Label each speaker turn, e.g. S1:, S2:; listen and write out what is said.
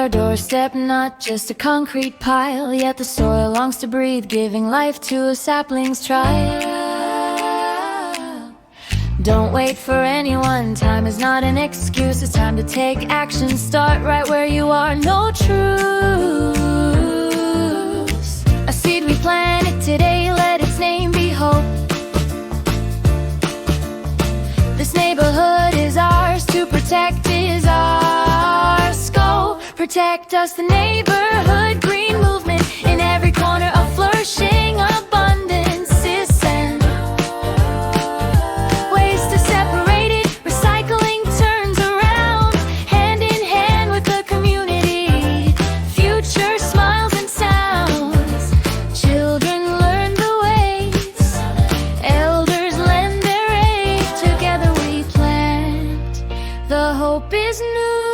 S1: our doorstep, not just a concrete pile. Yet the soil longs to breathe, giving life to a sapling's trial. Don't wait for anyone, time is not an excuse. It's time to take action, start right where you are, no truce. A seed we planted today, let its name be hope. This neighborhood is ours, to protect is our scope. Protect us, the neighborhood green movement, in every corner of flourishing abundance is sent. Waste is separated, recycling turns around, hand in hand with the community. Future smiles and sounds, children learn the ways, elders lend their aid. Together we plant, the hope is new.